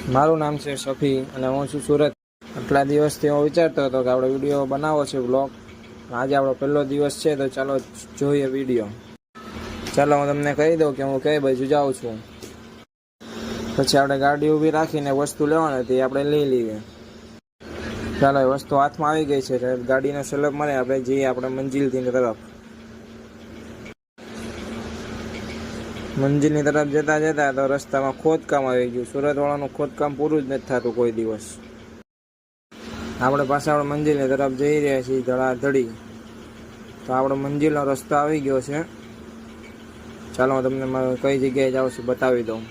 મારું નામ છે સફી અને હું છું સુરત. આટલા દિવસથી હું વિચારતો હતો કે આપણે વિડીયો બનાવવો છે, બ્લોગ. આજે આપણો પહેલો દિવસ છે, તો ચાલો જોઈએ વિડીયો. ચાલો હું તમને કહી દઉં કે હું કઈ બાજુ જાઉં છું. પછી આપણે ગાડી ઊભી રાખીને વસ્તુ લેવાની હતી, આપણે લઈ લઈએ. ચાલો એ વસ્તુ હાથમાં આવી ગઈ છે, ગાડીનો સલગ મળે આપણે જઈએ આપણે મંજિલની તરફ. મંજિલની તરફ જતા જતા તો રસ્તામાં ખોદકામ આવી ગયું. સુરત વાળાનું ખોદકામ પૂરું જ નથી થતું કોઈ દિવસ. આપણે પાછા આપણે મંજિલની તરફ જઈ રહ્યા છીએ ધડાધડી. તો આપણો મંજિલનો રસ્તો આવી ગયો છે. ચાલો હું તમને કઈ જગ્યાએ જાઉં છું બતાવી દઉં.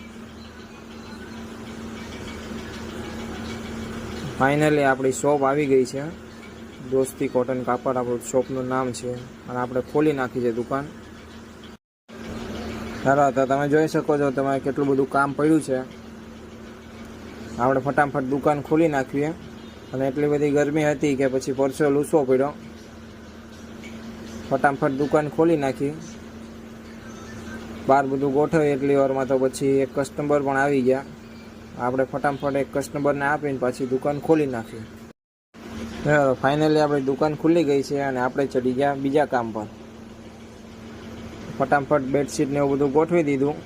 ફાઇનલી આપણી શોપ આવી ગઈ છે. દોસ્તી કોટન કાપડ આપણું શોપનું નામ છે, અને આપણે ખોલી નાખી છે દુકાન. ચાલો તો તમે જોઈ શકો છો તમારે કેટલું બધું કામ પડ્યું છે. આપણે ફટાફટ દુકાન ખોલી નાખીએ. અને એટલી બધી ગરમી હતી કે પછી પરસો લૂસવો પડ્યો. ફટાફટ દુકાન ખોલી નાખી. બહાર બધું ગોઠવી એટલી વારમાં તો પછી એક કસ્ટમર પણ આવી ગયા. આપણે ફટાફટ એક કસ્ટમરને આપીને પાછી દુકાન ખોલી નાખી. ફાઇનલી આપણી દુકાન ખુલી ગઈ છે અને આપણે ચડી ગયા બીજા કામ પર. ફટાફટ બેડશીટને એવું બધું ગોઠવી દીધું.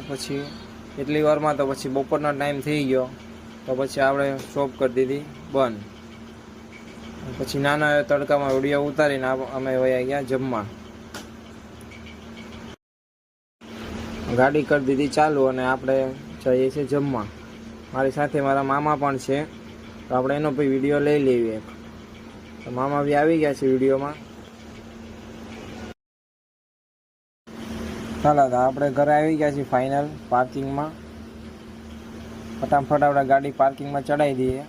પછી એટલી વારમાં તો પછી બપોરનો ટાઈમ થઈ ગયો. તો પછી આપણે શોપ કરી દીધી બંધ. પછી નાના તડકામાં વિડીયો ઉતારીને અમે વયા ગયા જમવા. ગાડી કરી દીધી ચાલુ અને આપણે જઈએ છીએ જમવા. મારી સાથે મારા મામા પણ છે, તો આપણે એનો પણ વિડીયો લઈ લઈએ. તો મામા બી આવી ગયા છે વિડીયોમાં. ચાલો તો આપણે ઘરે આવી ગયા છીએ ફાઇનલ પાર્કિંગમાં. ફટાફટ આપણે ગાડી પાર્કિંગમાં ચડાવી દઈએ,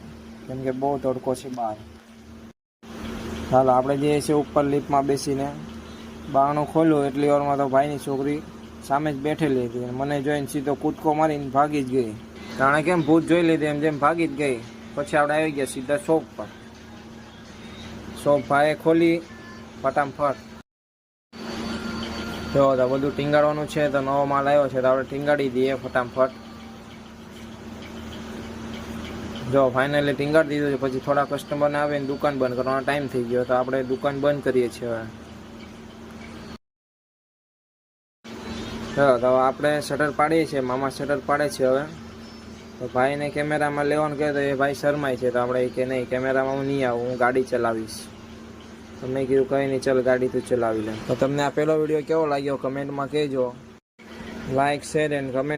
કેમ કે બહુ તડકો છે બહાર. ચાલો આપણે જઈએ છીએ ઉપર લિફ્ટમાં બેસીને. બારણું ખોલ્યું એટલી વારમાં તો ભાઈની છોકરી સામે જ બેઠેલી હતી. મને જોઈને સીધો કૂદકો મારીને ભાગી જ ગઈ. જાણે કેમ ભૂત જોઈ લીધી એમ જેમ ભાગી જ ગઈ. પછી આપણે આવી ગયા સીધા શોપ પર. શોપ ભાઈએ ખોલી ફટાફટ. જો તો બધું ટીંગાડવાનું છે, તો નવો માલ આવ્યો છે તો આપણે ટીંગાડી દઈએ ફટાફટ. જો ફાઇનલી ટીંગાડી દીધું છે. પછી થોડા કસ્ટમરને આવીને દુકાન બંધ કરવાનો ટાઈમ થઈ ગયો, તો આપણે દુકાન બંધ કરીએ છીએ હવે. તો આપણે શટર પાડીએ છીએ, મામા શટર પાડે છે હવે. તો ભાઈને કેમેરામાં લેવાનું કહે તો એ ભાઈ શરમાય છે. તો આપણે કે નહીં, કેમેરામાં હું નહીં આવું, હું ગાડી ચલાવીશ. તો મેં કીધું કંઈ નહીં, ચાલ ગાડી તું ચલાવી લે. તો તમને આ પહેલો વિડીયો કેવો લાગ્યો કમેન્ટમાં કહેજો. Like, share and comment.